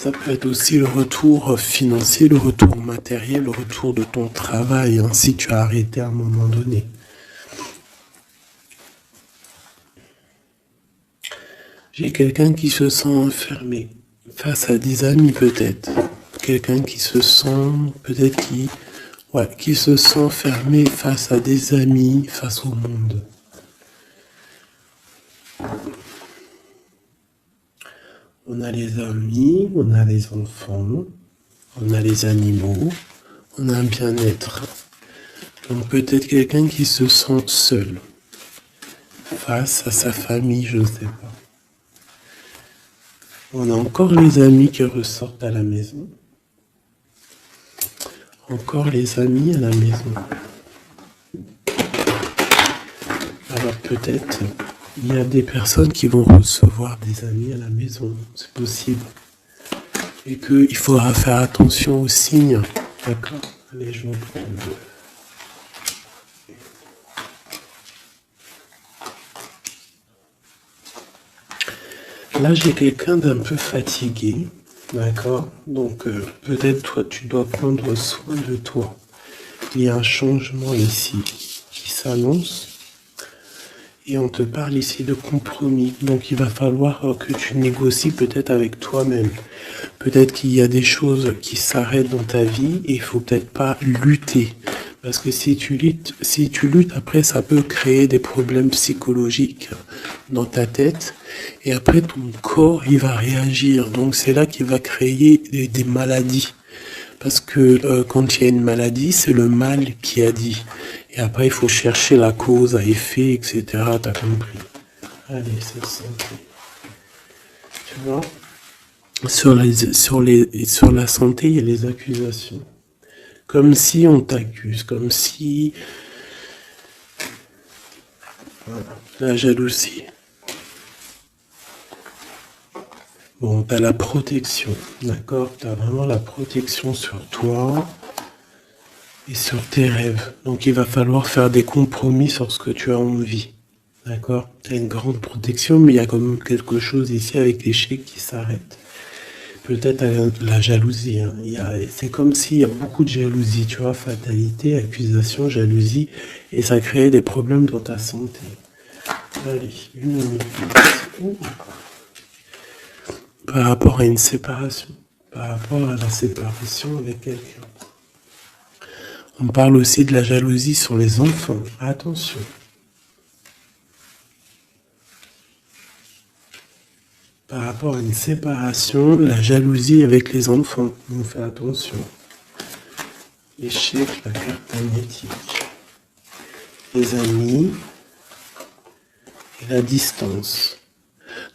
Ça peut être aussi le retour financier, le retour matériel, le retour de ton travail, hein, si tu as arrêté à un moment donné. J'ai quelqu'un qui se sent enfermé face à des amis peut-être. Quelqu'un qui se sent, peut-être qui se sent fermé face à des amis, face au monde. On a les amis, on a les enfants, on a les animaux, on a un bien-être. Donc peut-être quelqu'un qui se sent seul face à sa famille, je ne sais pas. On a encore les amis qui ressortent à la maison. Encore les amis à la maison. Alors peut-être il y a des personnes qui vont recevoir des amis à la maison, c'est possible. Et qu'il faudra faire attention aux signes. D'accord? Allez, je vais prendre. Là, j'ai quelqu'un d'un peu fatigué. D'accord? Donc, peut-être toi, tu dois prendre soin de toi. Il y a un changement ici qui s'annonce. Et on te parle ici de compromis. Donc, il va falloir que tu négocies peut-être avec toi-même. Peut-être qu'il y a des choses qui s'arrêtent dans ta vie et il faut peut-être pas lutter. Parce que si tu luttes, après, ça peut créer des problèmes psychologiques dans ta tête. Et après, ton corps, il va réagir. Donc, c'est là qu'il va créer des maladies. Parce que quand il y a une maladie, c'est le mal qui a dit. Et après, il faut chercher la cause à effet, etc. T'as compris? Allez, c'est ça. Tu vois? Sur la santé, il y a les accusations. Comme si on t'accuse, comme si... Voilà, la jalousie. Bon, t'as la protection, d'accord? T'as vraiment la protection sur toi et sur tes rêves. Donc, il va falloir faire des compromis sur ce que tu as envie, d'accord? T'as une grande protection, mais il y a quand même quelque chose ici avec l'échec qui s'arrête. Peut-être la jalousie. Hein. C'est comme s'il y a beaucoup de jalousie, tu vois, fatalité, accusation, jalousie, et ça crée des problèmes dans ta santé. Allez, une minute. Par rapport à une séparation, par rapport à la séparation avec quelqu'un. On parle aussi de la jalousie sur les enfants. Attention. Par rapport à une séparation, la jalousie avec les enfants. On fait attention. L'échec, la carte magnétique. Les amis et la distance.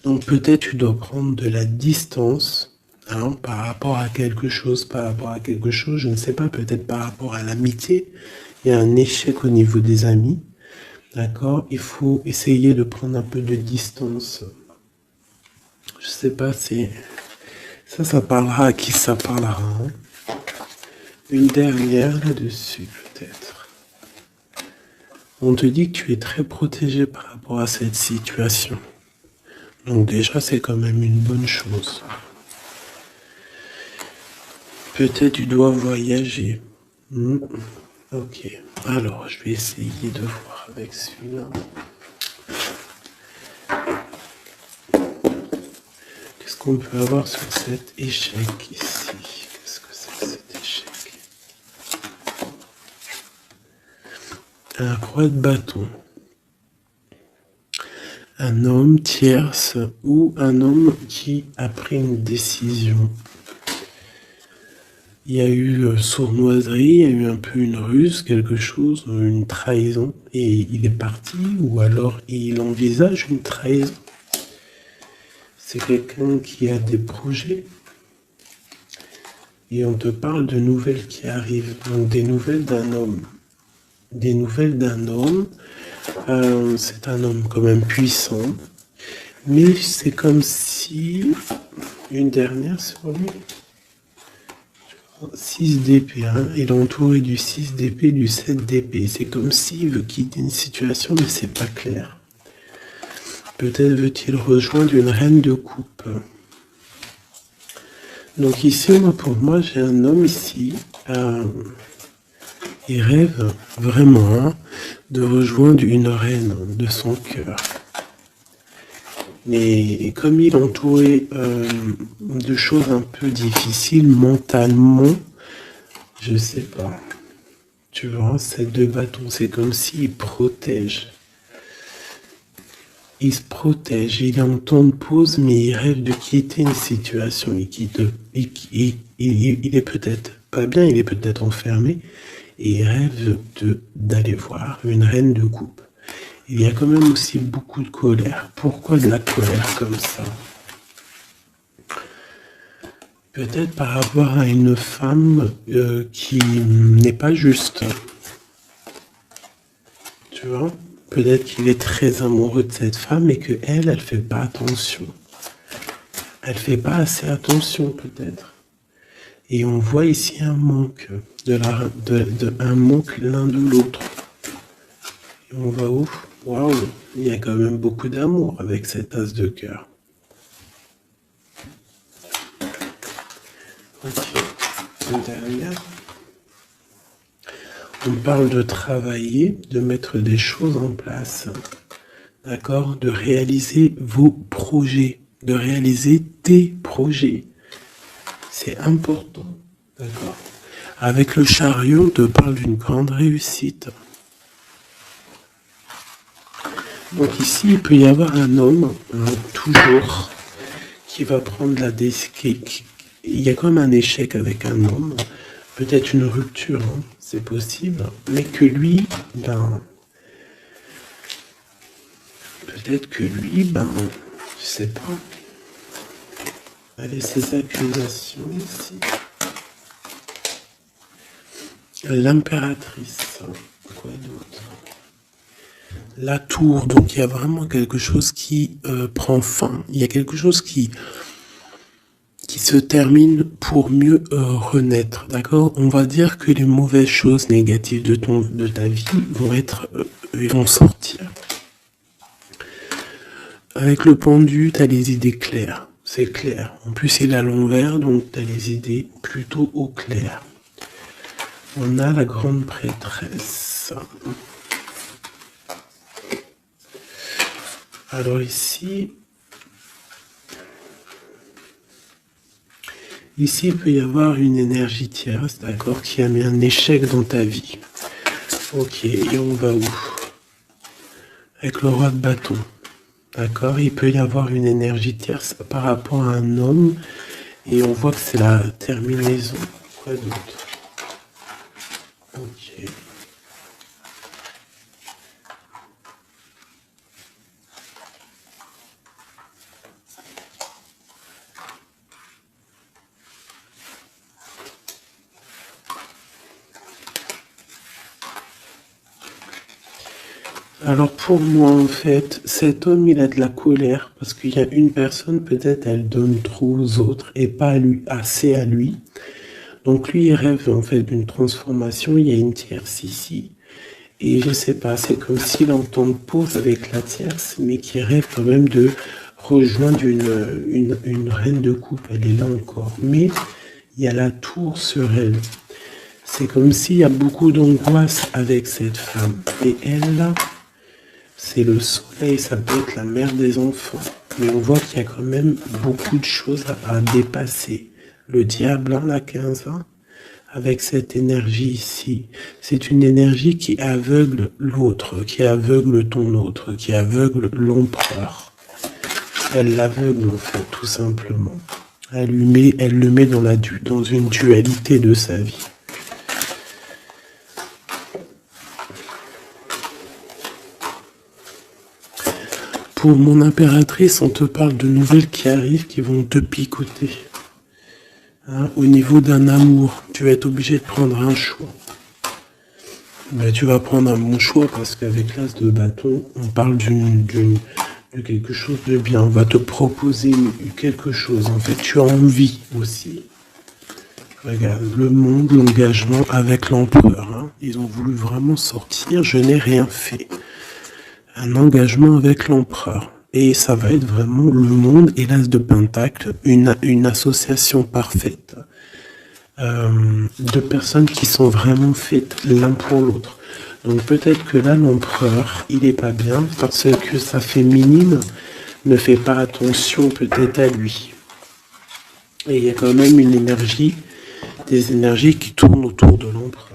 Donc peut-être tu dois prendre de la distance par rapport à quelque chose, je ne sais pas, peut-être par rapport à l'amitié. Il y a un échec au niveau des amis. D'accord? Il faut essayer de prendre un peu de distance. Je sais pas, ça parlera à qui ça parlera. Hein. Une dernière là-dessus, peut-être. On te dit que tu es très protégé par rapport à cette situation. Donc déjà, c'est quand même une bonne chose. Peut-être tu dois voyager. Ok. Alors, je vais essayer de voir avec celui-là. Qu'est-ce qu'on peut avoir sur cet échec ici? Qu'est-ce que c'est que cet échec? Un roi de bâton. Un homme tierce ou un homme qui a pris une décision. Il y a eu sournoiserie, il y a eu un peu une ruse, quelque chose, une trahison, et il est parti, ou alors il envisage une trahison. C'est quelqu'un qui a des projets, et on te parle de nouvelles qui arrivent, donc des nouvelles d'un homme. Des nouvelles d'un homme, c'est un homme quand même puissant, mais c'est comme si, une dernière sur lui, 6 d'épée, hein, il est entouré du 6 d'épée, du 7 d'épée. C'est comme s'il veut quitter une situation, mais c'est pas clair. Peut-être veut-il rejoindre une reine de coupe. Donc ici, moi, pour moi, j'ai un homme ici. Il rêve vraiment de rejoindre une reine de son cœur. Mais comme il est entouré de choses un peu difficiles mentalement, je sais pas. Tu vois, ces deux bâtons, c'est comme s'il protège. Il se protège, il est en temps de pause, mais il rêve de quitter une situation. Il est peut-être pas bien, il est peut-être enfermé, et il rêve d'aller voir une reine de coupe. Il y a quand même aussi beaucoup de colère. Pourquoi de la colère comme ça? Peut-être par rapport à une femme qui n'est pas juste. Tu vois? Peut-être qu'il est très amoureux de cette femme et qu'elle, elle fait pas attention. Elle fait pas assez attention peut-être. Et on voit ici un manque, un manque l'un de l'autre. Et on va où? Waouh, il y a quand même beaucoup d'amour avec cet as de cœur. Ok, derrière. On parle de travailler, de mettre des choses en place, d'accord? De réaliser vos projets, de réaliser tes projets. C'est important, d'accord? Avec le chariot, on te parle d'une grande réussite. Donc ici, il peut y avoir un homme, toujours, qui va prendre la décision. Il y a comme un échec avec un homme, peut-être une rupture, hein, c'est possible, mais que lui, peut-être que lui, je sais pas. Allez, ces accusations ici. L'impératrice, quoi d'autre? La tour, donc il y a vraiment quelque chose qui prend fin. Il y a quelque chose qui se termine pour mieux renaître, d'accord? On va dire que les mauvaises choses négatives de ta vie vont sortir. Avec le pendu, tu as les idées claires, c'est clair. En plus, il est à l'envers, donc tu as les idées plutôt au clair. On a la grande prêtresse. Alors ici, il peut y avoir une énergie tierce, d'accord, qui a mis un échec dans ta vie. Ok, et on va où? Avec le roi de bâton, d'accord, il peut y avoir une énergie tierce par rapport à un homme, et on voit que c'est la terminaison. Quoi d'autre? Ok. Alors pour moi, en fait, cet homme, il a de la colère parce qu'il y a une personne, peut-être, elle donne trop aux autres et pas assez à lui. Donc lui, il rêve en fait d'une transformation. Il y a une tierce ici. Et je sais pas, c'est comme s'il entend pause avec la tierce, mais qui rêve quand même de rejoindre une reine de coupe. Elle est là encore. Mais il y a la tour sur elle. C'est comme s'il y a beaucoup d'angoisse avec cette femme. Et elle, là, c'est le soleil, ça peut être la mère des enfants. Mais on voit qu'il y a quand même beaucoup de choses à dépasser. Le diable, la 15 ans, avec cette énergie ici. C'est une énergie qui aveugle l'autre, qui aveugle ton autre, qui aveugle l'empereur. Elle l'aveugle, en fait, tout simplement. Elle le met dans une dualité de sa vie. Pour mon impératrice, on te parle de nouvelles qui arrivent, qui vont te picoter. Hein, au niveau d'un amour, tu vas être obligé de prendre un choix. Ben, tu vas prendre un bon choix parce qu'avec l'as de bâton, on parle de quelque chose de bien. On va te proposer quelque chose. En fait, tu as envie aussi. Regarde, le monde, l'engagement avec l'empereur. Hein. Ils ont voulu vraiment sortir. Je n'ai rien fait. Un engagement avec l'empereur. et ça va être vraiment le monde et l'as de Pentacle, une association parfaite de personnes qui sont vraiment faites l'un pour l'autre. Donc peut-être que là, l'empereur, il est pas bien parce que sa féminine ne fait pas attention peut-être à lui. Et il y a quand même une énergie, des énergies qui tournent autour de l'empereur.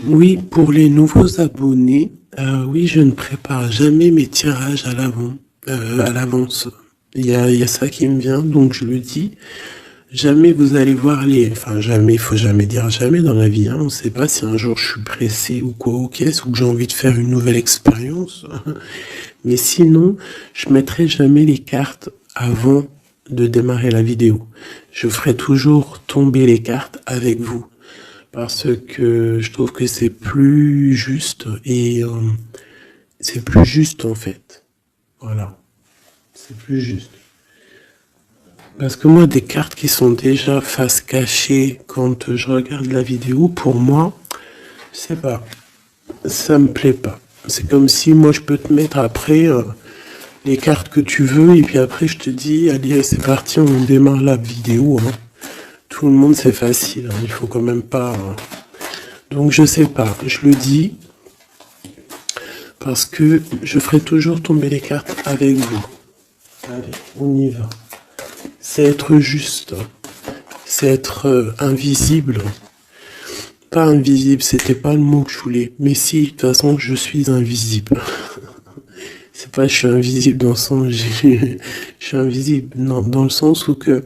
Oui, pour les nouveaux abonnés, oui, je ne prépare jamais mes tirages à l'avance. Il y a ça qui me vient, donc je le dis. Jamais vous allez voir enfin jamais, il faut jamais dire jamais dans la vie, hein. On ne sait pas si un jour je suis pressé ou quoi, ok, ou que j'ai envie de faire une nouvelle expérience. Mais sinon, je mettrai jamais les cartes avant de démarrer la vidéo. Je ferai toujours tomber les cartes avec vous. Parce que je trouve que c'est plus juste et c'est plus juste en fait. Voilà, c'est plus juste. Parce que moi, des cartes qui sont déjà face cachée quand je regarde la vidéo, pour moi, je sais pas, ça me plaît pas. C'est comme si moi je peux te mettre après les cartes que tu veux et puis après je te dis, allez, c'est parti, on démarre la vidéo, hein. Tout le monde, c'est facile, hein. Il faut quand même pas. Donc je sais pas, je le dis parce que je ferai toujours tomber les cartes avec vous. Allez, on y va. C'est être juste, c'est être invisible. Pas invisible, c'était pas le mot que je voulais. Mais si, de toute façon, je suis invisible. C'est pas je suis invisible dans le sens je suis invisible, non, dans le sens où que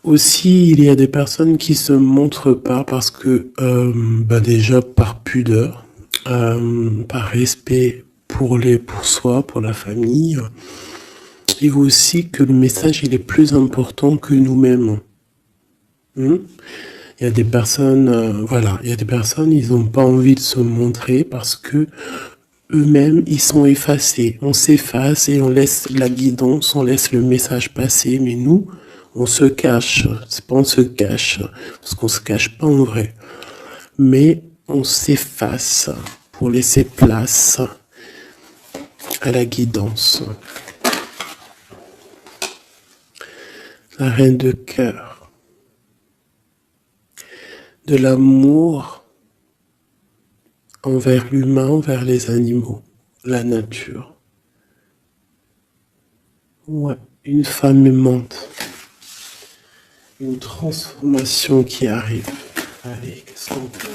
aussi il y a des personnes qui se montrent pas parce que déjà par pudeur, par respect pour soi, pour la famille, et aussi que le message il est plus important que nous-mêmes. Il y a des personnes, il y a des personnes, ils n'ont pas envie de se montrer parce que eux-mêmes, ils sont effacés. On s'efface et on laisse la guidance, on laisse le message passer, mais nous, on se cache. C'est pas on se cache, parce qu'on se cache pas en vrai. Mais on s'efface pour laisser place à la guidance. La reine de cœur. De l'amour envers l'humain, envers les animaux, la nature. Ouais, une femme aimante. Une transformation qui arrive. Allez, qu'est-ce qu'on peut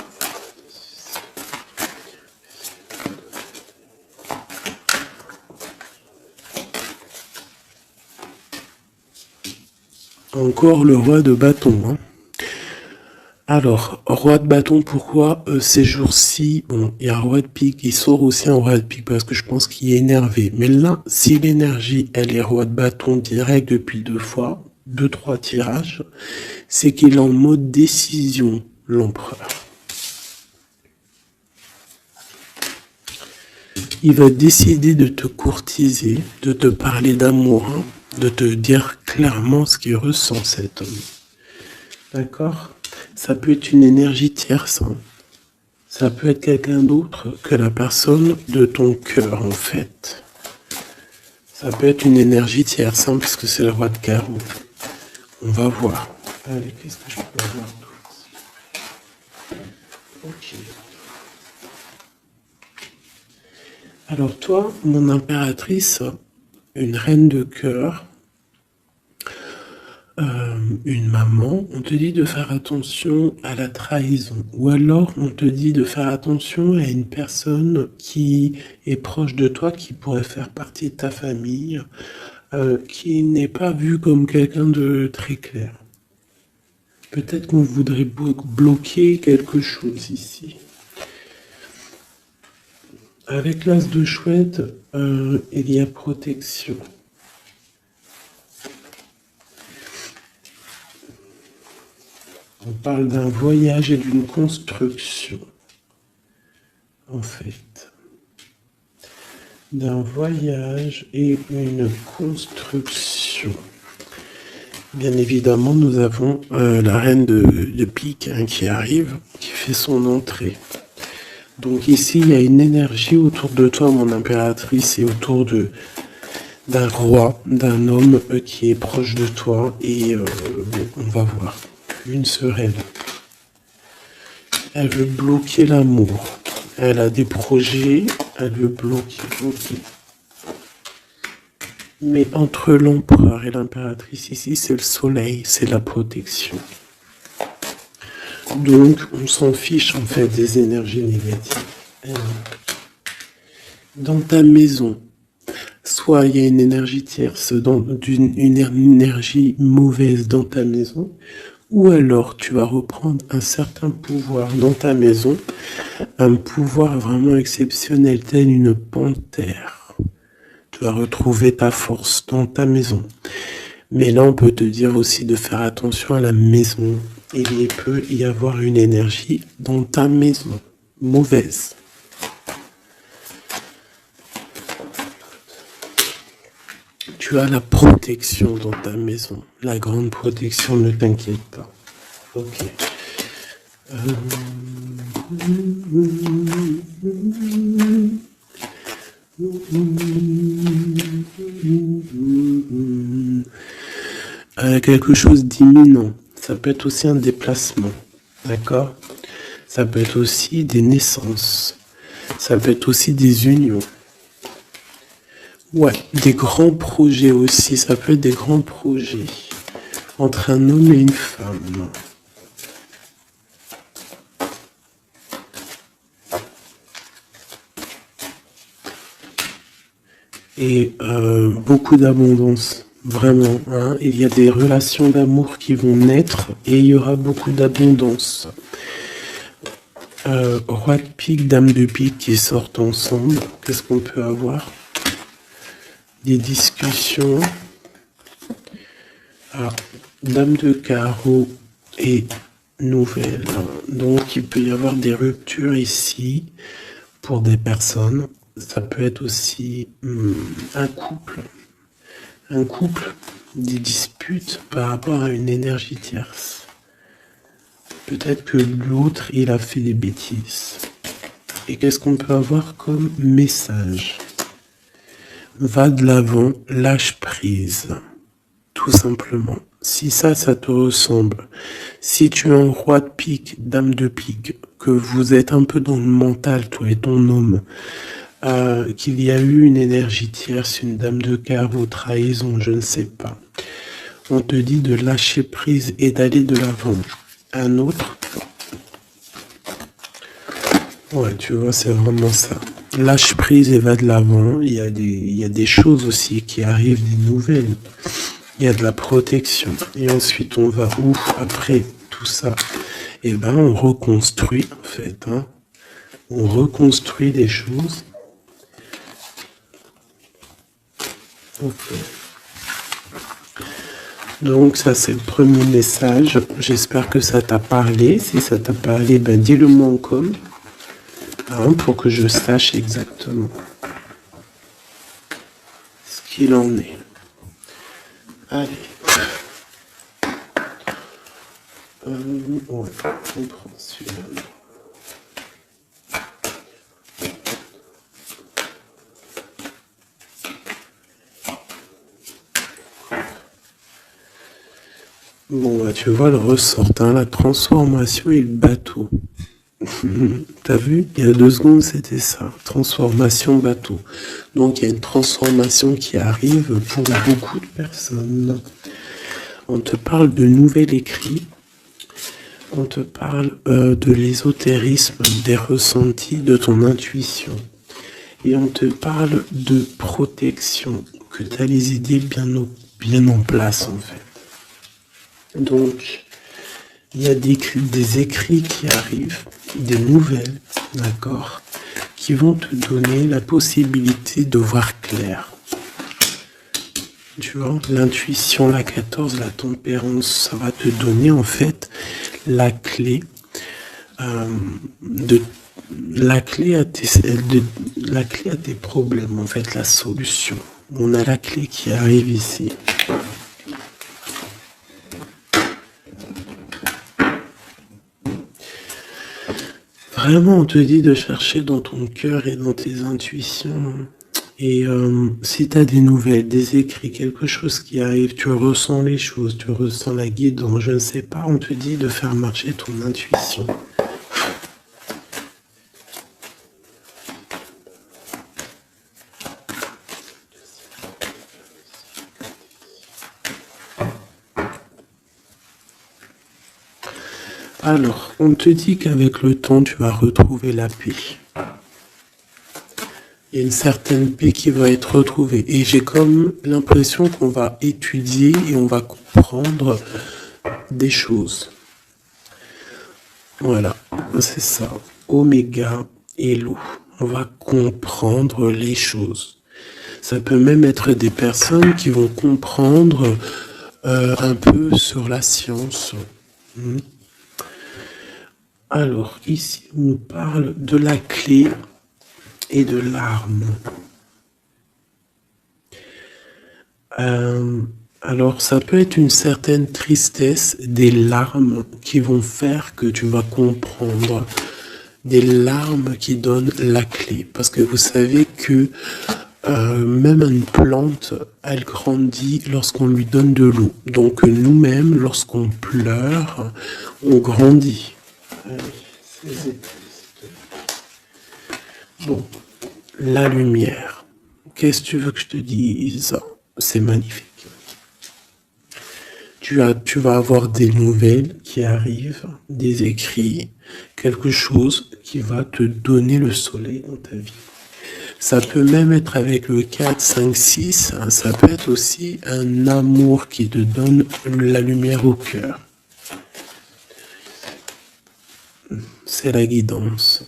avoir? Encore le roi de bâton, hein. Alors, roi de bâton, pourquoi ces jours-ci, bon, il y a un roi de pique, il sort aussi un roi de pique parce que je pense qu'il est énervé. Mais là, si l'énergie, elle est roi de bâton direct depuis deux, trois tirages, c'est qu'il est en mode décision, l'empereur. Il va décider de te courtiser, de te parler d'amour, hein, de te dire clairement ce qu'il ressent cet homme. D'accord? Ça peut être une énergie tierce, hein. Ça peut être quelqu'un d'autre que la personne de ton cœur, en fait. Ça peut être une énergie tierce, hein, puisque c'est le roi de carreau. On va voir. Allez, qu'est-ce que je peux avoir d'autre? Ok. Alors toi, mon impératrice, une reine de cœur, une maman, on te dit de faire attention à la trahison. Ou alors on te dit de faire attention à une personne qui est proche de toi, qui pourrait faire partie de ta famille, qui n'est pas vue comme quelqu'un de très clair. Peut-être qu'on voudrait bloquer quelque chose ici. Avec l'as de chouette, il y a protection. On parle d'un voyage et d'une construction, en fait. d'un voyage et une construction. Bien évidemment, nous avons la reine de pique hein, qui arrive, qui fait son entrée. Donc ici, il y a une énergie autour de toi, mon impératrice, et autour d'un roi, d'un homme qui est proche de toi. Et bon, on va voir. Une sereine. Elle veut bloquer l'amour. Elle a des projets, elle veut bloquer. Okay. Mais entre l'empereur et l'impératrice ici, c'est le soleil, c'est la protection. Donc, on s'en fiche en fait des énergies négatives. Dans ta maison, soit il y a une énergie tierce, une énergie mauvaise dans ta maison, ou alors tu vas reprendre un certain pouvoir dans ta maison, un pouvoir vraiment exceptionnel, tel une panthère. Tu vas retrouver ta force dans ta maison. Mais là, on peut te dire aussi de faire attention à la maison. Il peut y avoir une énergie dans ta maison, mauvaise. Tu as la protection dans ta maison. La grande protection, ne t'inquiète pas. Ok. Quelque chose d'imminent. Ça peut être aussi un déplacement. D'accord? Ça peut être aussi des naissances. Ça peut être aussi des unions. Ouais, des grands projets aussi. Ça peut être des grands projets entre un homme et une femme. Et beaucoup d'abondance, vraiment. Hein. Il y a des relations d'amour qui vont naître et il y aura beaucoup d'abondance. Roi de pique, dame de pique qui sortent ensemble. Qu'est-ce qu'on peut avoir? Des discussions. Ah, dame de carreau et nouvelle. Donc il peut y avoir des ruptures ici pour des personnes. Ça peut être aussi un couple, des disputes par rapport à une énergie tierce. Peut-être que l'autre, il a fait des bêtises. Et qu'est-ce qu'on peut avoir comme message? Va de l'avant, lâche prise. Tout simplement. Si ça te ressemble, si tu es un roi de pique, dame de pique, que vous êtes un peu dans le mental, toi et ton homme, qu'il y a eu une énergie tierce, une dame de carreau, trahison, je ne sais pas. On te dit de lâcher prise et d'aller de l'avant. Un autre. Ouais, tu vois, c'est vraiment ça. Lâche prise et va de l'avant. Il y a des choses aussi qui arrivent, des nouvelles. Il y a de la protection. Et ensuite, on va où après tout ça? Eh ben, on reconstruit, en fait. Hein. On reconstruit des choses. Okay. Donc ça c'est le premier message. J'espère que ça t'a parlé. Si ça t'a parlé, ben dis-le moi en com. Hein, pour que je sache exactement ce qu'il en est. Allez. Ouais, on prend celui-là. Bon, bah, tu vois le ressort, hein, la transformation et le bateau. T'as vu? Il y a 2 secondes, c'était ça. Transformation bateau. Donc, il y a une transformation qui arrive pour beaucoup de personnes. On te parle de nouvel écrit. On te parle de l'ésotérisme, des ressentis, de ton intuition. Et on te parle de protection, que tu as les idées bien en place, en fait. Donc, il y a des écrits qui arrivent, des nouvelles, d'accord, qui vont te donner la possibilité de voir clair. Tu vois, l'intuition, la 14, la tempérance, ça va te donner en fait la clé de la clé à tes problèmes, en fait, la solution. On a la clé qui arrive ici. Vraiment, on te dit de chercher dans ton cœur et dans tes intuitions. Et si tu as des nouvelles, des écrits, quelque chose qui arrive, tu ressens les choses, tu ressens la guidance, je ne sais pas, on te dit de faire marcher ton intuition. Alors, on te dit qu'avec le temps, tu vas retrouver la paix. Il y a une certaine paix qui va être retrouvée. Et j'ai comme l'impression qu'on va étudier et on va comprendre des choses. Voilà, c'est ça. Oméga et l'eau. On va comprendre les choses. Ça peut même être des personnes qui vont comprendre un peu sur la science. Alors, ici, on nous parle de la clé et de l'arme. Alors, ça peut être une certaine tristesse, des larmes qui vont faire que tu vas comprendre. Des larmes qui donnent la clé. Parce que vous savez que même une plante, elle grandit lorsqu'on lui donne de l'eau. Donc, nous-mêmes, lorsqu'on pleure, on grandit. Bon, la lumière. Qu'est-ce que tu veux que je te dise? C'est magnifique. Tu vas avoir des nouvelles qui arrivent, des écrits, quelque chose qui va te donner le soleil dans ta vie. Ça peut même être avec le 4, 5, 6, ça peut être aussi un amour qui te donne la lumière au cœur. C'est la guidance,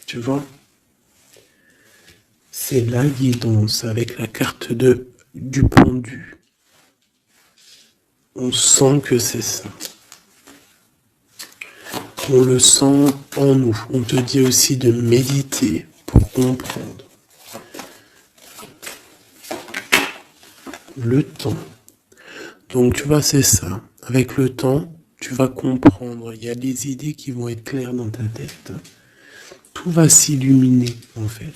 tu vois? C'est la guidance avec la carte du pendu. On sent que c'est ça. On le sent en nous. On te dit aussi de méditer pour comprendre. Le temps. Donc tu vois, c'est ça. Avec le temps, tu vas comprendre. Il y a des idées qui vont être claires dans ta tête. Tout va s'illuminer, en fait.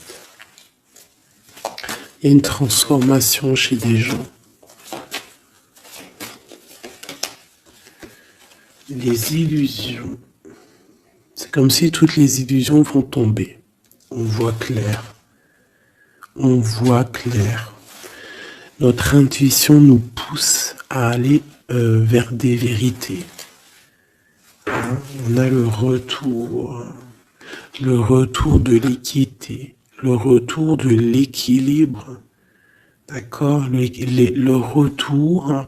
Il y a une transformation chez des gens. Les illusions. C'est comme si toutes les illusions vont tomber. On voit clair. On voit clair. Notre intuition nous pousse à aller vers des vérités. On a le retour de l'équité, le retour de l'équilibre, d'accord, le retour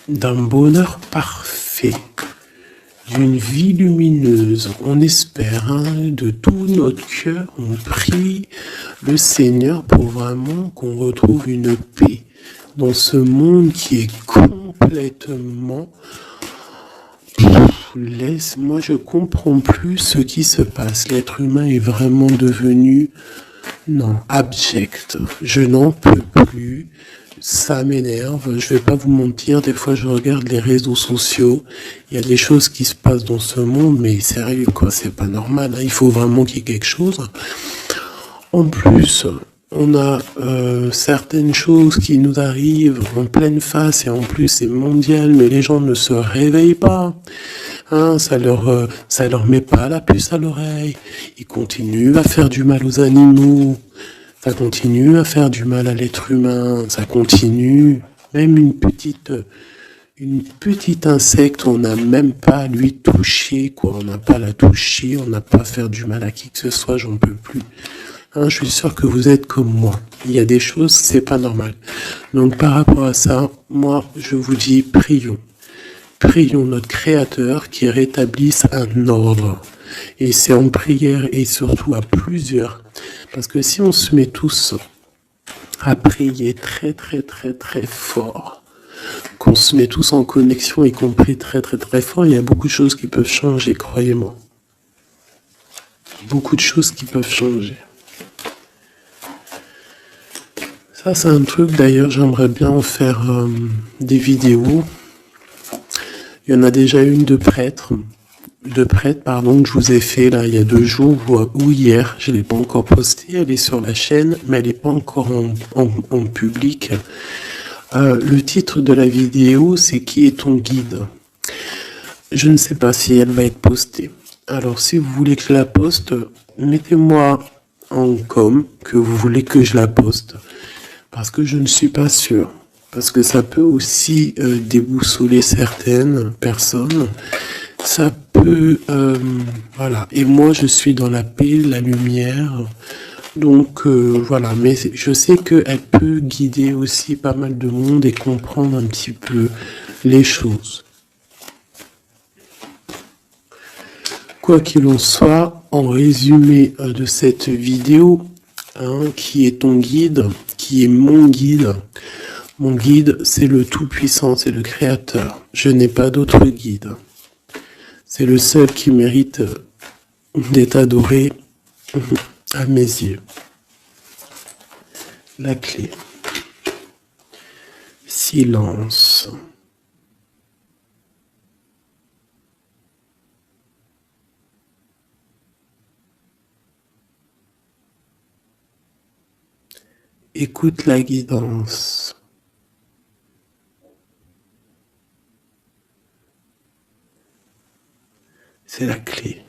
d'un bonheur parfait, d'une vie lumineuse. On espère, de tout notre cœur, on prie le Seigneur pour vraiment qu'on retrouve une paix dans ce monde qui est complètement... Moi je comprends plus ce qui se passe. L'être humain est vraiment devenu, abject. Je n'en peux plus. Ça m'énerve. Je vais pas vous mentir. Des fois, je regarde les réseaux sociaux. Il y a des choses qui se passent dans ce monde, mais sérieux, quoi. C'est pas normal. Il faut vraiment qu'il y ait quelque chose. En plus, on a certaines choses qui nous arrivent en pleine face et en plus c'est mondial, mais les gens ne se réveillent pas. Ça leur met pas la puce à l'oreille. Ils continuent à faire du mal aux animaux. Ça continue à faire du mal à l'être humain. Ça continue. Même une petite insecte, on n'a même pas à lui toucher, quoi. On n'a pas à la toucher, on n'a pas à faire du mal à qui que ce soit, j'en peux plus. Je suis sûr que vous êtes comme moi. Il y a des choses, c'est pas normal. Donc par rapport à ça, moi, je vous dis, prions. Prions notre Créateur qui rétablisse un ordre. Et c'est en prière et surtout à plusieurs. Parce que si on se met tous à prier très très très très fort, qu'on se met tous en connexion, y compris très très très fort, il y a beaucoup de choses qui peuvent changer, croyez-moi. beaucoup de choses qui peuvent changer. Ça, c'est un truc, d'ailleurs, j'aimerais bien en faire des vidéos. Il y en a déjà une de prêtre, pardon, que je vous ai fait là il y a 2 jours ou hier. Je l'ai pas encore postée, elle est sur la chaîne, mais elle n'est pas encore en public. Le titre de la vidéo, c'est Qui est ton guide? Je ne sais pas si elle va être postée. Alors, si vous voulez que je la poste, mettez-moi en com que vous voulez que je la poste. Parce que je ne suis pas sûr. Parce que ça peut aussi déboussoler certaines personnes. Ça peut... voilà. Et moi, je suis dans la paix, la lumière. Donc, voilà. Mais je sais qu'elle peut guider aussi pas mal de monde et comprendre un petit peu les choses. Quoi qu'il en soit, en résumé de cette vidéo, qui est ton guide, qui est mon guide. Mon guide, c'est le Tout-Puissant, c'est le Créateur. Je n'ai pas d'autre guide. C'est le seul qui mérite d'être adoré à mes yeux. La clé. Silence. Écoute la guidance. C'est la clé.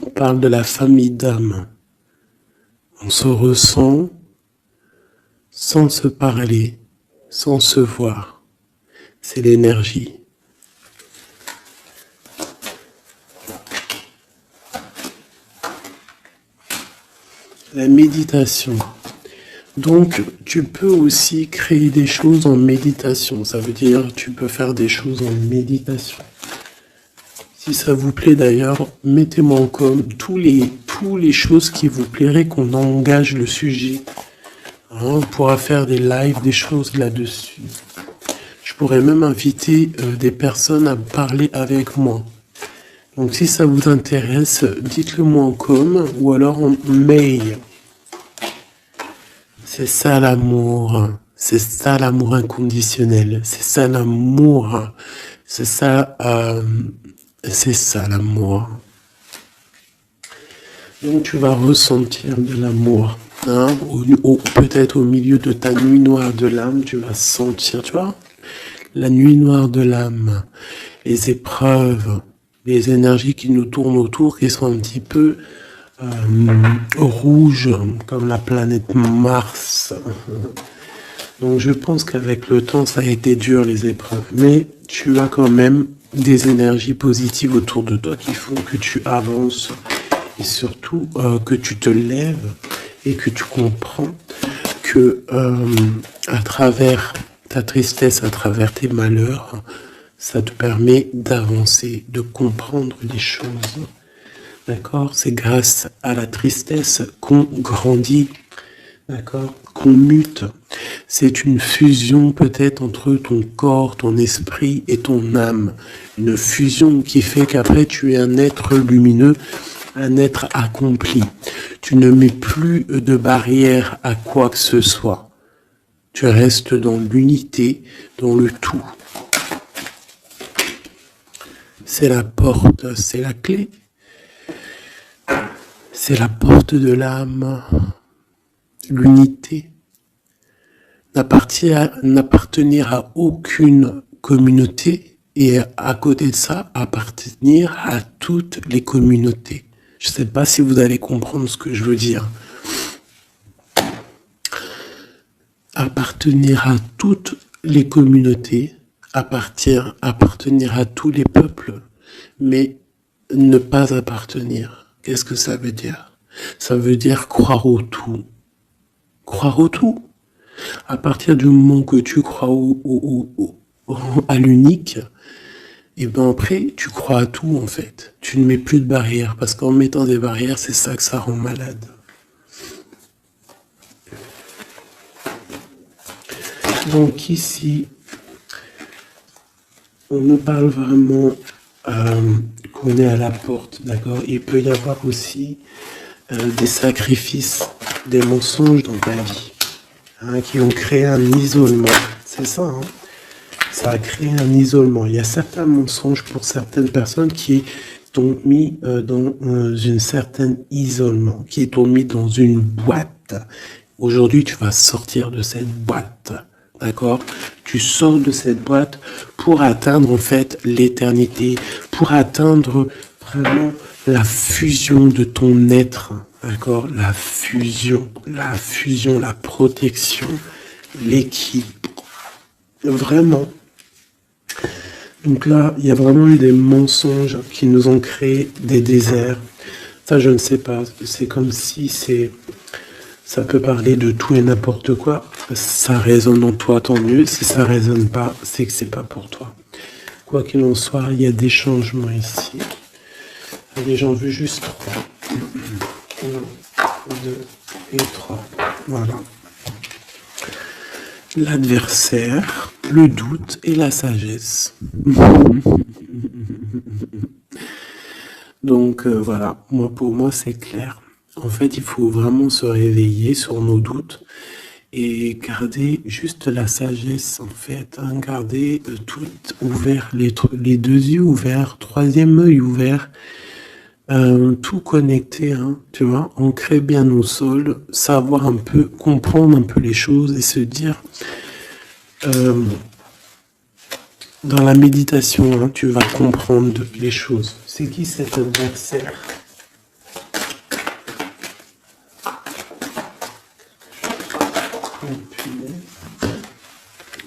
On parle de la famille d'âme. On se ressent sans se parler, sans se voir. C'est l'énergie. La méditation. Donc, tu peux aussi créer des choses en méditation. Ça veut dire, tu peux faire des choses en méditation. Si ça vous plaît d'ailleurs, mettez-moi en com tous les choses qui vous plairaient qu'on engage le sujet. On pourra faire des lives, des choses là-dessus. Je pourrais même inviter des personnes à parler avec moi. Donc si ça vous intéresse, dites-le moi en com ou alors en mail. C'est ça l'amour. C'est ça l'amour inconditionnel. C'est ça l'amour. C'est ça l'amour. Donc tu vas ressentir de l'amour. Peut-être au milieu de ta nuit noire de l'âme, tu vas sentir, tu vois, la nuit noire de l'âme, les épreuves, les énergies qui nous tournent autour, qui sont un petit peu rouges, comme la planète Mars. Donc je pense qu'avec le temps, ça a été dur les épreuves, mais tu as quand même des énergies positives autour de toi qui font que tu avances et surtout que tu te lèves et que tu comprends que à travers ta tristesse, à travers tes malheurs, ça te permet d'avancer, de comprendre les choses. D'accord? C'est grâce à la tristesse qu'on grandit. D'accord? Qu'on mute. C'est une fusion peut-être entre ton corps, ton esprit et ton âme. Une fusion qui fait qu'après tu es un être lumineux, un être accompli. Tu ne mets plus de barrière à quoi que ce soit. Tu restes dans l'unité, dans le tout. C'est la porte, c'est la clé. C'est la porte de l'âme. L'unité. N'appartenir à aucune communauté et à côté de ça, appartenir à toutes les communautés. Je ne sais pas si vous allez comprendre ce que je veux dire. Appartenir à toutes les communautés, appartenir à tous les peuples, mais ne pas appartenir. Qu'est-ce que ça veut dire? Ça veut dire croire au tout. Croire au tout. À partir du moment que tu crois à l'unique, et ben après, tu crois à tout en fait. Tu ne mets plus de barrières, parce qu'en mettant des barrières, c'est ça que ça rend malade. Donc ici, on nous parle vraiment qu'on est à la porte, d'accord? Il peut y avoir aussi des sacrifices, des mensonges dans ta vie, hein, qui ont créé un isolement. C'est ça, hein? Ça a créé un isolement. Il y a certains mensonges pour certaines personnes qui t'ont mis dans une certaine isolement, qui t'ont mis dans une boîte. Aujourd'hui, tu vas sortir de cette boîte, d'accord? Tu sors de cette boîte pour atteindre en fait l'éternité, pour atteindre vraiment la fusion de ton être, d'accord? La fusion, la protection, l'équilibre. Vraiment. Donc là, il y a vraiment eu des mensonges qui nous ont créé des déserts. Ça, je ne sais pas. C'est comme si ça peut parler de tout et n'importe quoi. Ça résonne en toi, tant mieux. Si ça résonne pas, c'est que c'est pas pour toi. Quoi qu'il en soit, il y a des changements ici. Allez, j'en veux juste 3. 1, 2 et 3. Voilà. L'adversaire, le doute et la sagesse. Donc voilà, pour moi c'est clair. En fait, il faut vraiment se réveiller sur nos doutes et garder juste la sagesse, en fait, hein, garder tout ouvert, les deux yeux ouverts, troisième œil ouvert, tout connecté, hein, tu vois, ancrer bien au sol, savoir un peu, comprendre un peu les choses et se dire, dans la méditation, hein, tu vas comprendre les choses. C'est qui cet adversaire?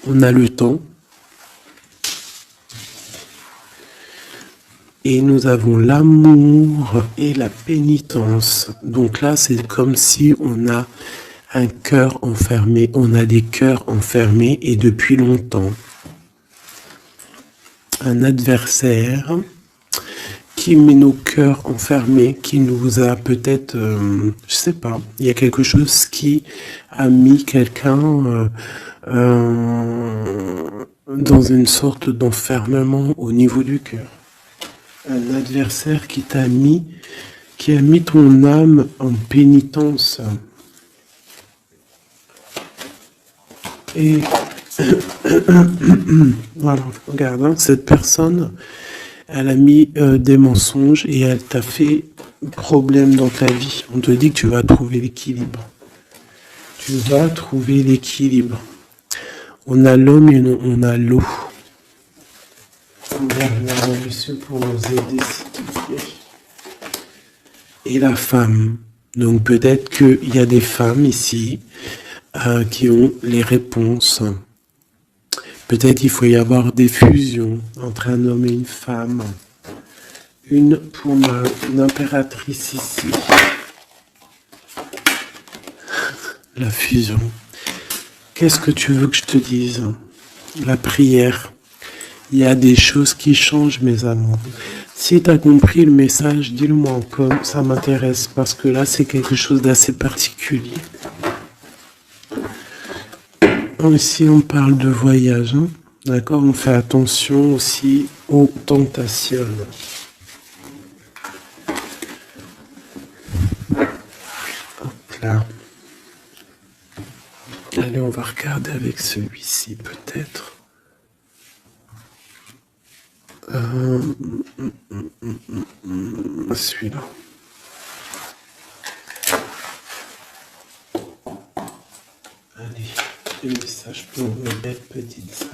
On a le temps. Et nous avons l'amour et la pénitence. Donc là, c'est comme si on a un cœur enfermé. On a des cœurs enfermés et depuis longtemps. Un adversaire qui met nos cœurs enfermés, qui nous a peut-être, je sais pas, il y a quelque chose qui a mis quelqu'un dans une sorte d'enfermement au niveau du cœur. Un adversaire qui a mis ton âme en pénitence. Et voilà, regarde, hein, cette personne, elle a mis des mensonges et elle t'a fait problème dans ta vie. On te dit que tu vas trouver l'équilibre. Tu vas trouver l'équilibre. On a l'homme et on a l'eau. On va regarder monsieur pour nous aider, s'il te plaît. Et la femme. Donc peut-être qu'il y a des femmes ici qui ont les réponses. Peut-être il faut y avoir des fusions entre un homme et une femme. Une impératrice ici. La fusion. Qu'est-ce que tu veux que je te dise? La prière. Il y a des choses qui changent, mes amours. Si tu as compris le message, dis-le-moi encore, ça m'intéresse, parce que là, c'est quelque chose d'assez particulier. Ici, on parle de voyage, hein? D'accord? On fait attention aussi aux tentations. Hop là. Allez, on va regarder avec celui-ci, peut-être. Celui-là. Allez, des messages pour mes belles petites sœurs.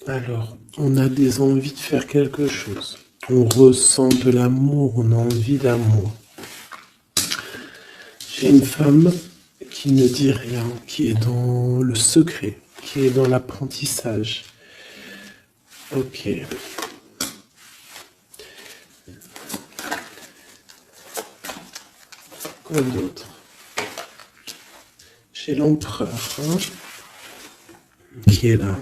Alors, on a des envies de faire quelque chose. On ressent de l'amour, on a envie d'amour. J'ai une femme qui ne dit rien, qui est dans le secret, qui est dans l'apprentissage. Ok. Quoi d'autre? J'ai l'empereur, hein, qui est là.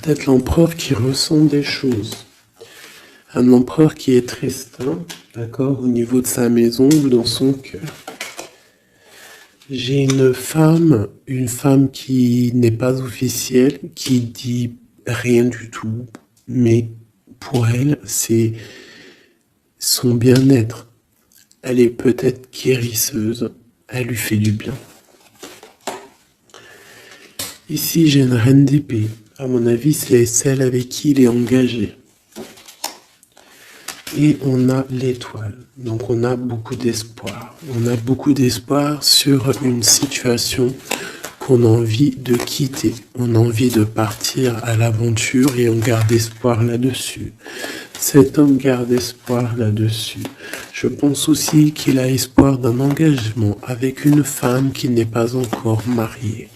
peut-être l'empereur qui ressent des choses. Un empereur qui est tristant, d'accord, au niveau de sa maison ou dans son cœur. J'ai une femme qui n'est pas officielle, qui dit rien du tout, mais pour elle, c'est son bien-être. Elle est peut-être guérisseuse, elle lui fait du bien. Ici, j'ai une reine d'épée. À mon avis, c'est celle avec qui il est engagé. Et on a l'étoile. Donc on a beaucoup d'espoir. On a beaucoup d'espoir sur une situation qu'on a envie de quitter. On a envie de partir à l'aventure et on garde espoir là-dessus. Cet homme garde espoir là-dessus. Je pense aussi qu'il a espoir d'un engagement avec une femme qui n'est pas encore mariée.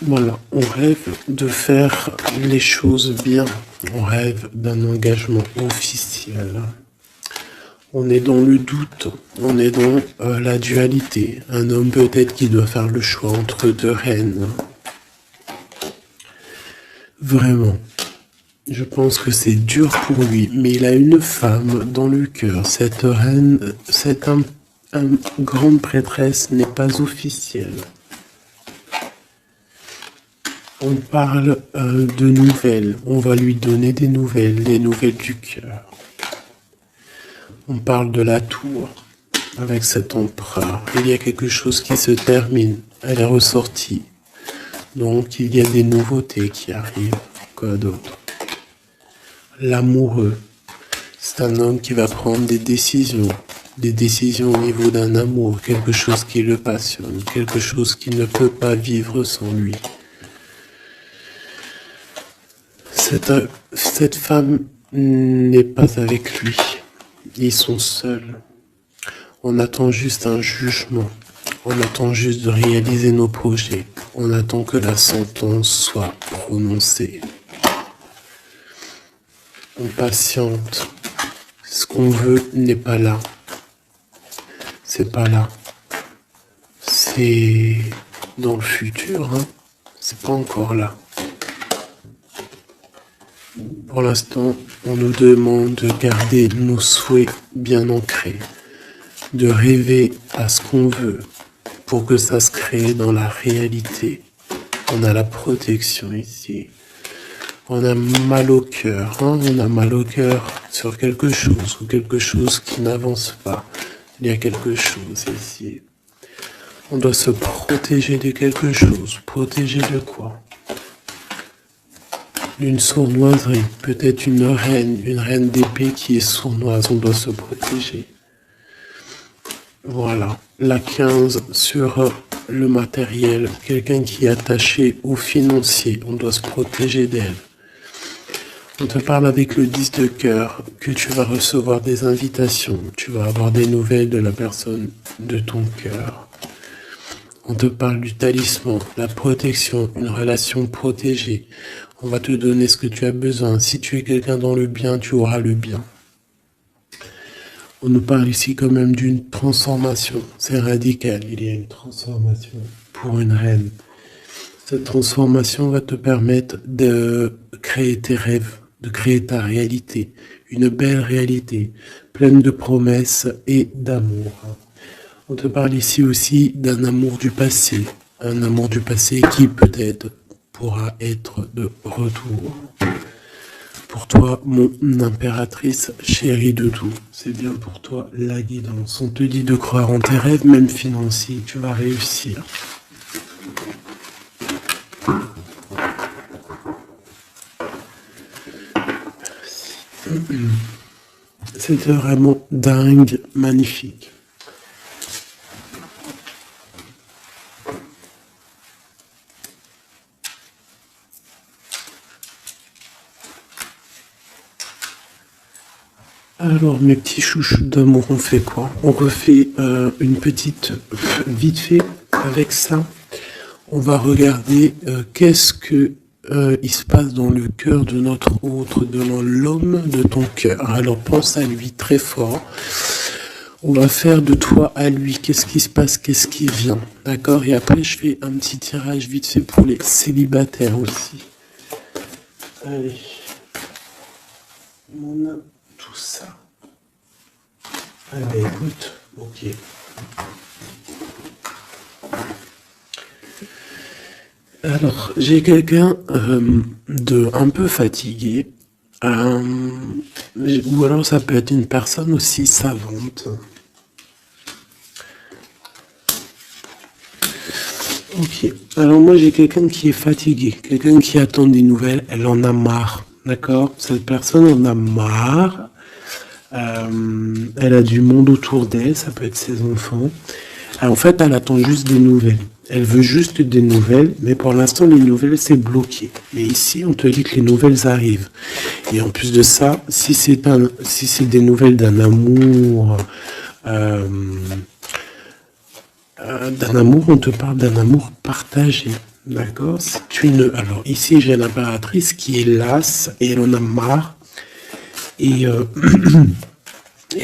Voilà, on rêve de faire les choses bien. On rêve d'un engagement officiel. On est dans le doute, on est dans la dualité. Un homme peut-être qui doit faire le choix entre deux reines. Vraiment, je pense que c'est dur pour lui, mais il a une femme dans le cœur. Cette reine, cette grande prêtresse n'est pas officielle. On parle de nouvelles, on va lui donner des nouvelles, les nouvelles du cœur. On parle de la tour avec cet empereur. Il y a quelque chose qui se termine, elle est ressortie. Donc il y a des nouveautés qui arrivent. Quoi d'autre? L'amoureux, c'est un homme qui va prendre des décisions au niveau d'un amour, quelque chose qui le passionne, quelque chose qui ne peut pas vivre sans lui. Cette femme n'est pas avec lui. Ils sont seuls. On attend juste un jugement. On attend juste de réaliser nos projets. On attend que la sentence soit prononcée. On patiente. Ce qu'on veut n'est pas là. C'est pas là. C'est dans le futur, hein. C'est pas encore là. Pour l'instant, on nous demande de garder nos souhaits bien ancrés, de rêver à ce qu'on veut pour que ça se crée dans la réalité. On a la protection ici. On a mal au cœur, hein? On a mal au cœur sur quelque chose ou quelque chose qui n'avance pas. Il y a quelque chose ici. On doit se protéger de quelque chose. Protéger de quoi? D'une sournoiserie, peut-être une reine d'épée qui est sournoise, on doit se protéger. Voilà, la 15 sur le matériel, quelqu'un qui est attaché au financier, on doit se protéger d'elle. On te parle avec le 10 de cœur que tu vas recevoir des invitations, tu vas avoir des nouvelles de la personne de ton cœur. On te parle du talisman, la protection, une relation protégée. On va te donner ce que tu as besoin. Si tu es quelqu'un dans le bien, tu auras le bien. On nous parle ici quand même d'une transformation. C'est radical, il y a une transformation pour une reine. Cette transformation va te permettre de créer tes rêves, de créer ta réalité. Une belle réalité, pleine de promesses et d'amour. On te parle ici aussi d'un amour du passé. Un amour du passé qui peut-être pourra être de retour. Pour toi, mon impératrice chérie de tout, c'est bien pour toi la guidance. On te dit de croire en tes rêves, même financiers, tu vas réussir. C'était vraiment dingue, magnifique. Alors, mes petits chouchous d'amour, on fait quoi? On refait une petite, vite fait, avec ça. On va regarder qu'est-ce que il se passe dans le cœur de notre autre, de l'homme de ton cœur. Alors, pense à lui très fort. On va faire de toi à lui. Qu'est-ce qui se passe? Qu'est-ce qui vient? D'accord? Et après, je fais un petit tirage vite fait pour les célibataires aussi. Allez. On a tout ça. Allez, écoute. Ok. Alors, j'ai quelqu'un de un peu fatigué. Ou alors ça peut être une personne aussi savante. Ok. Alors moi j'ai quelqu'un qui est fatigué, quelqu'un qui attend des nouvelles, elle en a marre. D'accord? Cette personne en a marre. Elle a du monde autour d'elle, ça peut être ses enfants. Alors, en fait, elle attend juste des nouvelles. Elle veut juste des nouvelles, mais pour l'instant, les nouvelles, c'est bloqué. Mais ici, on te dit que les nouvelles arrivent. Et en plus de ça, si c'est des nouvelles d'un amour, on te parle d'un amour partagé. D'accord? Alors, ici, j'ai l'impératrice qui est lasse et elle en a marre. Et, et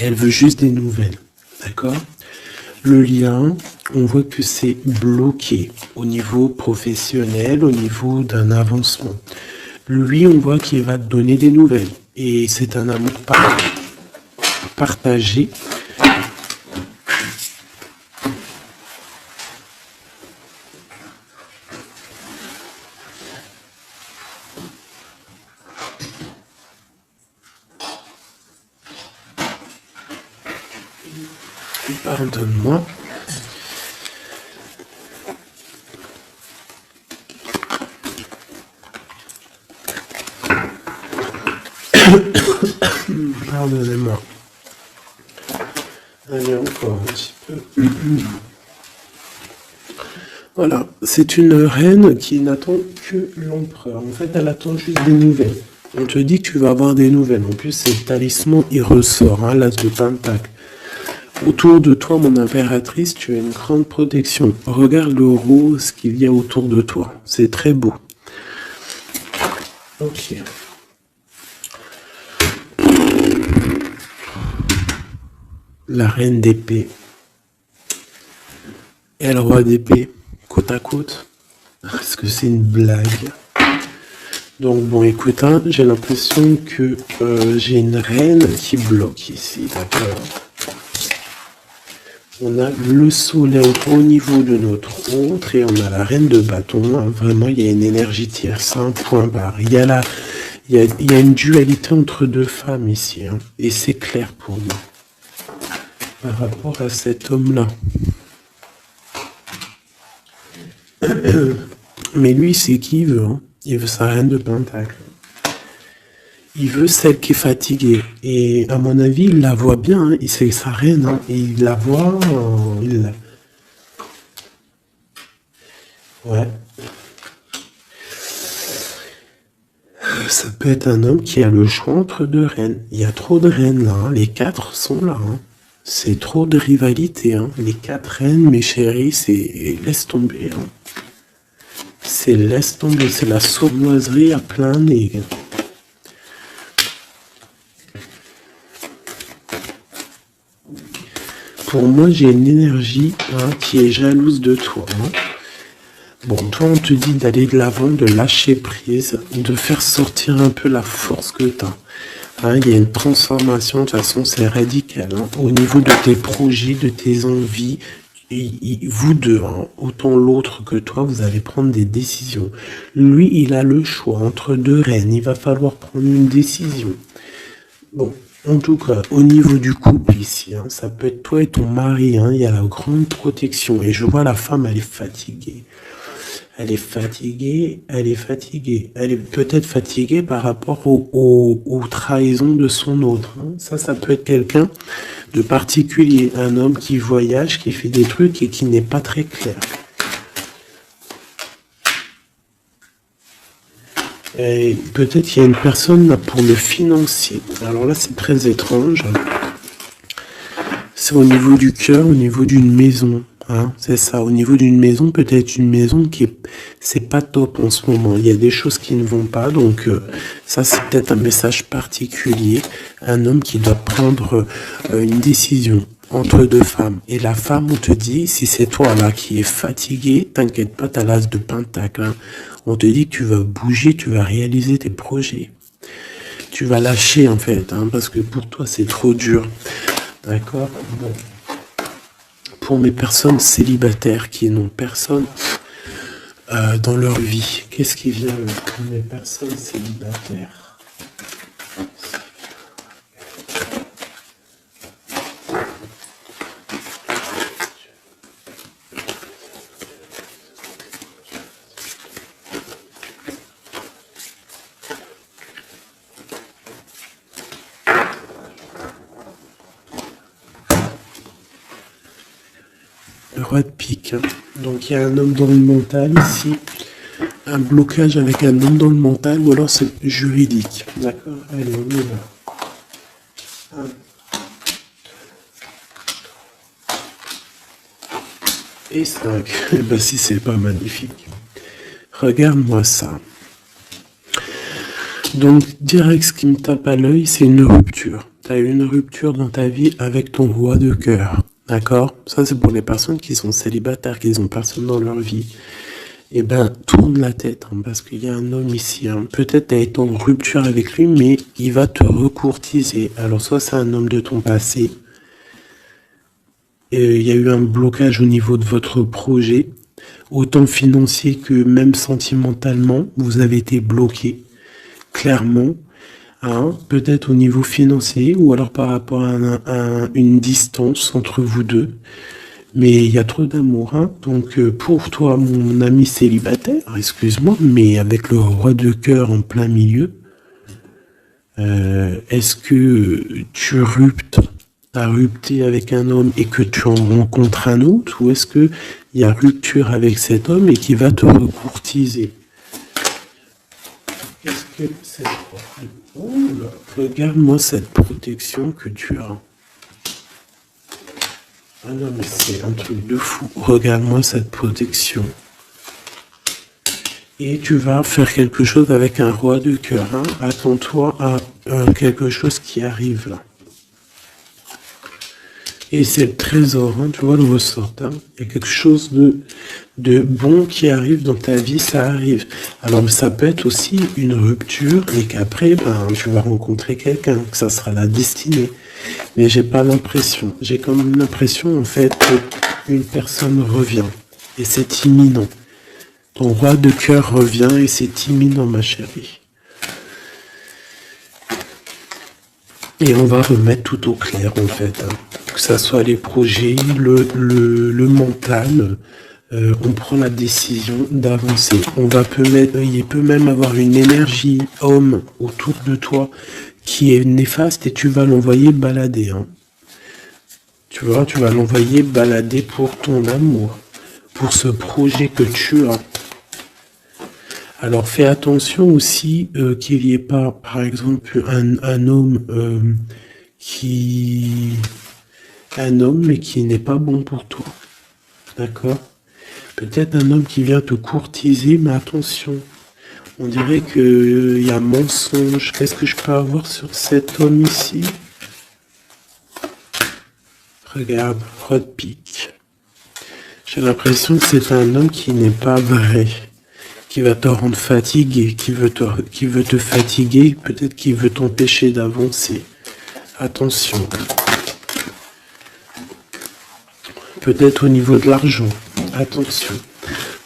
elle veut juste des nouvelles. D'accord? Le lien, on voit que c'est bloqué au niveau professionnel, au niveau d'un avancement. Lui, on voit qu'il va te donner des nouvelles. Et c'est un amour partagé. Pardonne-moi. Pardonnez-moi. Allez, encore un petit peu. Voilà, c'est une reine qui n'attend que l'empereur. En fait, elle attend juste des nouvelles. On te dit que tu vas avoir des nouvelles. En plus, c'est le talisman, il ressort, hein, l'as de pentacle. Autour de toi, mon impératrice, tu as une grande protection. Regarde le rose qu'il y a autour de toi. C'est très beau. Ok. La reine d'épée et le roi d'épée, côte à côte. Est-ce que c'est une blague? Donc bon, écoute, hein, j'ai l'impression que j'ai une reine qui bloque ici, d'accord? On a le soleil au niveau de notre autre et on a la reine de bâton. Hein. Vraiment, il y a une énergie tierce, un point barre. Il y a une dualité entre deux femmes ici. Hein, et c'est clair pour nous. Par rapport à cet homme-là. Mais lui, c'est qui il veut. Hein. Il veut sa reine de pentacle. Il veut celle qui est fatiguée. Et à mon avis, il la voit bien. Hein. C'est sa reine. Hein. Et il la voit. Ouais. Ça peut être un homme qui a le choix entre deux reines. Il y a trop de reines là. Hein. Les 4 sont là. Hein. C'est trop de rivalité. Hein. Les 4 reines, mes chéris, c'est laisse tomber. Hein. C'est laisse tomber. C'est la sournoiserie à plein nez. Pour moi, j'ai une énergie qui est jalouse de toi. Hein. Bon, toi, on te dit d'aller de l'avant, de lâcher prise, de faire sortir un peu la force que tu as. Hein, il y a une transformation, de toute façon, c'est radical. Hein, au niveau de tes projets, de tes envies, vous deux, hein, autant l'autre que toi, vous allez prendre des décisions. Lui, il a le choix entre deux reines. Il va falloir prendre une décision. Bon. En tout cas, au niveau du couple ici, hein, ça peut être toi et ton mari, hein, il y a la grande protection. Et je vois la femme, elle est fatiguée. Elle est fatiguée, elle est fatiguée. Elle est peut-être fatiguée par rapport aux trahisons de son autre. Hein. Ça peut être quelqu'un de particulier. Un homme qui voyage, qui fait des trucs et qui n'est pas très clair. Et peut-être qu'il y a une personne là pour le financier. Alors là, c'est très étrange. C'est au niveau du cœur, au niveau d'une maison. Hein, c'est ça, au niveau d'une maison, peut-être une maison c'est pas top en ce moment. Il y a des choses qui ne vont pas, donc ça c'est peut-être un message particulier. Un homme qui doit prendre une décision. entre deux femmes. Et la femme, on te dit, si c'est toi là qui es fatigué, t'inquiète pas, t'as l'as de pentacle. Hein. On te dit que tu vas bouger, tu vas réaliser tes projets. Tu vas lâcher en fait, hein, parce que pour toi c'est trop dur. D'accord? Bon. Pour mes personnes célibataires qui n'ont personne dans leur vie, qu'est-ce qui vient pour mes personnes célibataires? Le roi de pique. Hein. Donc il y a un homme dans le mental ici, un blocage avec un homme dans le mental, ou alors c'est juridique. D'accord? Allez, on y va. Et 5. Eh ben si c'est pas magnifique. Regarde-moi ça. Donc direct ce qui me tape à l'œil, c'est une rupture. Tu as une rupture dans ta vie avec ton roi de cœur. D'accord? Ça, c'est pour les personnes qui sont célibataires, qui n'ont personne dans leur vie. Eh ben, tourne la tête, hein, parce qu'il y a un homme ici. Hein. Peut-être tu as été en rupture avec lui, mais il va te recourtiser. Alors, soit c'est un homme de ton passé. Il y a eu un blocage au niveau de votre projet, autant financier que même sentimentalement. Vous avez été bloqué, clairement. Hein, peut-être au niveau financier ou alors par rapport à une distance entre vous deux. Mais il y a trop d'amour. Hein. Donc pour toi, mon ami célibataire, excuse-moi, mais avec le roi de cœur en plein milieu, est-ce que tu as rupté avec un homme et que tu en rencontres un autre, ou est-ce que il y a rupture avec cet homme et qui va te recourtiser? Qu'est-ce que c'est? Oh là, regarde-moi cette protection que tu as. Ah non, mais c'est un truc de fou. Regarde-moi cette protection. Et tu vas faire quelque chose avec un roi de cœur. Hein. Attends-toi à quelque chose qui arrive là. Et c'est le trésor, hein, tu vois le ressort. Hein. Il y a quelque chose de bon qui arrive dans ta vie, ça arrive. Alors ça peut être aussi une rupture et qu'après, ben, tu vas rencontrer quelqu'un, que ça sera la destinée. Mais j'ai pas l'impression. J'ai quand même l'impression en fait qu'une personne revient et c'est imminent. Ton roi de cœur revient et c'est imminent, ma chérie. Et on va remettre tout au clair en fait. Hein. Que ça soit les projets, le mental, on prend la décision d'avancer. Il peut même avoir une énergie homme autour de toi qui est néfaste et tu vas l'envoyer balader. Hein. Tu vois, tu vas l'envoyer balader pour ton amour, pour ce projet que tu as. Alors fais attention aussi qu'il n'y ait pas, par exemple, un homme mais qui n'est pas bon pour toi. D'accord? Peut-être un homme qui vient te courtiser, mais attention. On dirait qu'il y a mensonge. Qu'est-ce que je peux avoir sur cet homme ici? Regarde, Rod Pick. J'ai l'impression que c'est un homme qui n'est pas vrai. Qui va te rendre fatigué, qui veut te fatiguer, peut-être qu'il veut t'empêcher d'avancer. Attention. Peut-être au niveau de l'argent. Attention.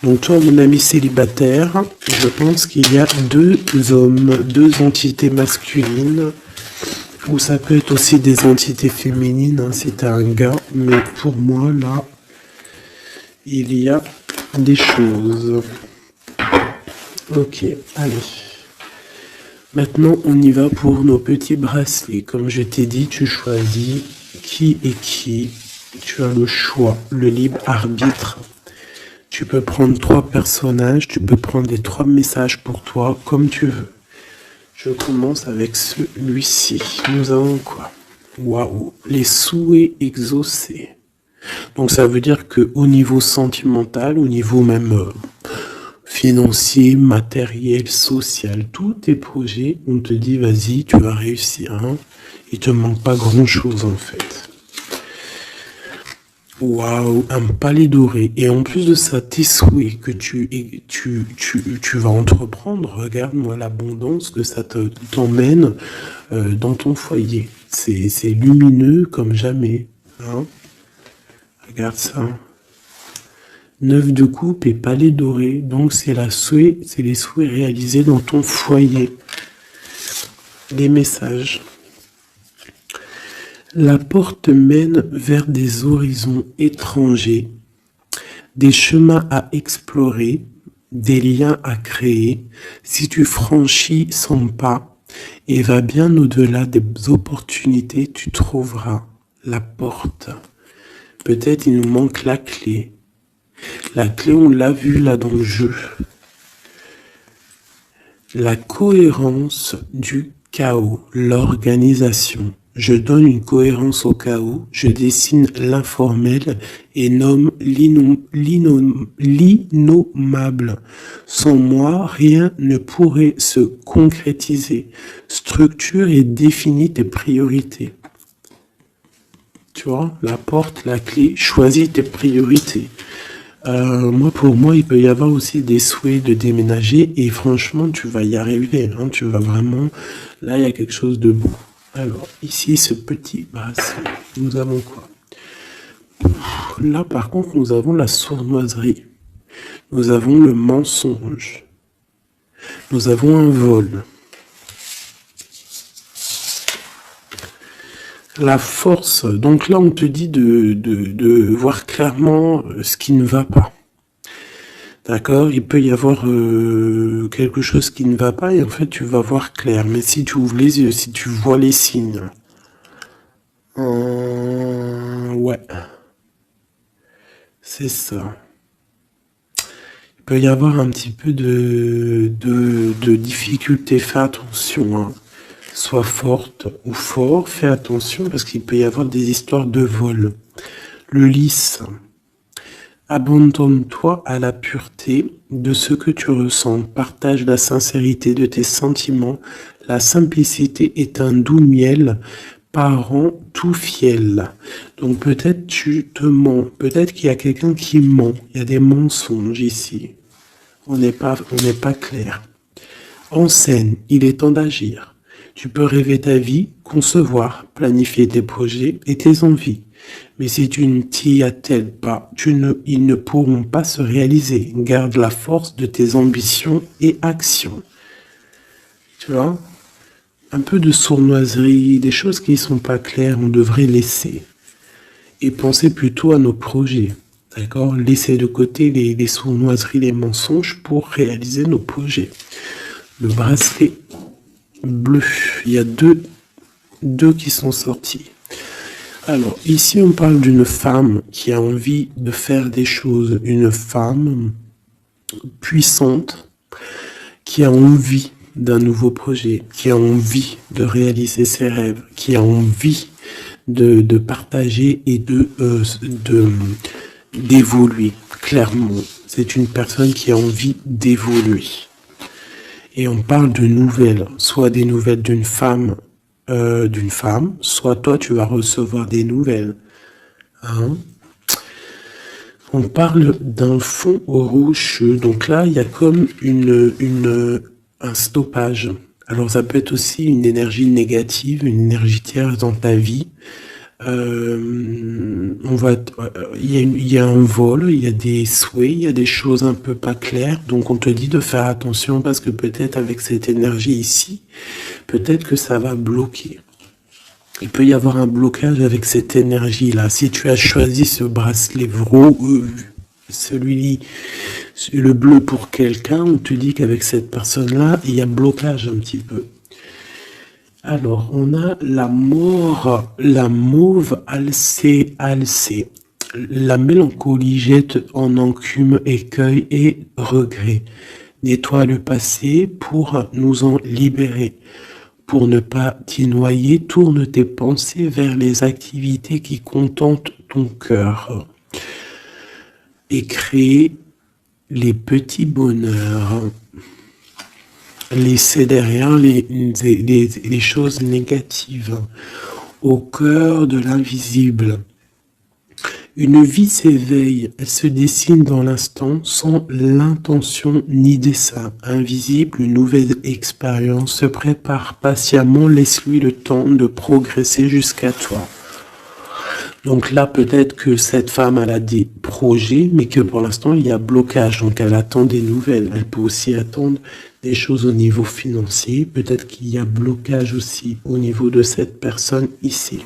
Donc toi, mon ami célibataire, je pense qu'il y a deux hommes, deux entités masculines, ou ça peut être aussi des entités féminines, hein, si t'es un gars, mais pour moi, là, il y a des choses. Ok, allez. Maintenant, on y va pour nos petits bracelets. Comme je t'ai dit, tu choisis qui est qui. Tu as le choix, le libre arbitre. Tu peux prendre 3 personnages, tu peux prendre les 3 messages pour toi, comme tu veux. Je commence avec celui-ci. Nous avons quoi? Waouh, les souhaits exaucés. Donc ça veut dire que au niveau sentimental, au niveau même financier, matériel, social, tous tes projets, on te dit vas-y, tu vas réussir. Hein. Il te manque pas grand-chose en fait. Waouh, un palais doré. Et en plus de ça, tes souhaits que tu vas entreprendre, regarde-moi l'abondance que ça t'emmène dans ton foyer. C'est lumineux comme jamais. Hein. Regarde ça. 9 de coupe et palais doré. Donc c'est les souhaits réalisés dans ton foyer. Les messages. La porte mène vers des horizons étrangers, des chemins à explorer, des liens à créer. Si tu franchis son pas et vas bien au-delà des opportunités, tu trouveras la porte. Peut-être il nous manque la clé. La clé, on l'a vu là dans le jeu. La cohérence du chaos, l'organisation. Je donne une cohérence au chaos, je dessine l'informel et nomme l'innommable. Sans moi, rien ne pourrait se concrétiser. Structure et définis tes priorités. Tu vois, la porte, la clé, choisis tes priorités. Pour moi, il peut y avoir aussi des souhaits de déménager et franchement, tu vas y arriver. Hein, tu vas vraiment... Là, il y a quelque chose de beau. Alors, ici, ce petit bracelet, nous avons quoi? Là, par contre, nous avons la sournoiserie. Nous avons le mensonge. Nous avons un vol. La force. Donc là, on te dit de voir clairement ce qui ne va pas. D'accord, il peut y avoir quelque chose qui ne va pas et en fait tu vas voir clair. Mais si tu ouvres les yeux, si tu vois les signes, ouais, c'est ça. Il peut y avoir un petit peu de difficulté. Fais attention, hein. Sois forte ou fort, fais attention parce qu'il peut y avoir des histoires de vol. Le lys. Abandonne-toi à la pureté de ce que tu ressens. Partage la sincérité de tes sentiments. La simplicité est un doux miel, parent tout fiel. Donc peut-être tu te mens. Peut-être qu'il y a quelqu'un qui ment. Il y a des mensonges ici. On n'est pas clair. En scène, il est temps d'agir. Tu peux rêver ta vie, concevoir, planifier tes projets et tes envies. Mais si tu ne t'y attelles pas, ils ne pourront pas se réaliser. Garde la force de tes ambitions et actions. Tu vois? Un peu de sournoiserie, des choses qui ne sont pas claires, on devrait laisser. Et penser plutôt à nos projets. D'accord? Laisser de côté les sournoiseries, les mensonges pour réaliser nos projets. Le bracelet bleu, il y a deux qui sont sortis. Alors, ici, on parle d'une femme qui a envie de faire des choses. Une femme puissante qui a envie d'un nouveau projet, qui a envie de réaliser ses rêves, qui a envie de partager et d'évoluer. Clairement, c'est une personne qui a envie d'évoluer. Et on parle de nouvelles, soit des nouvelles d'une femme, soit toi tu vas recevoir des nouvelles. Hein? On parle d'un fond rouge, donc là il y a comme un stoppage. Alors ça peut être aussi une énergie négative, une énergie tierce dans ta vie. Il y a un vol, il y a des souhaits, il y a des choses un peu pas claires, donc on te dit de faire attention parce que peut-être avec cette énergie ici, peut-être que ça va bloquer. Il peut y avoir un blocage avec cette énergie-là. Si tu as choisi ce bracelet celui-ci, le bleu pour quelqu'un, on te dit qu'avec cette personne-là, il y a blocage un petit peu. Alors, on a la mauve alcée. La mélancolie jette en enclume écueil et regret. Nettoie le passé pour nous en libérer. Pour ne pas t'y noyer, tourne tes pensées vers les activités qui contentent ton cœur. Et crée les petits bonheurs. Laisser derrière les choses négatives. Au cœur de l'invisible. Une vie s'éveille, elle se dessine dans l'instant sans l'intention ni dessein. Invisible, une nouvelle expérience se prépare patiemment, laisse-lui le temps de progresser jusqu'à toi. Donc là, peut-être que cette femme, elle a des projets, mais que pour l'instant, il y a blocage. Donc elle attend des nouvelles. Elle peut aussi attendre des choses au niveau financier. Peut-être qu'il y a blocage aussi au niveau de cette personne ici.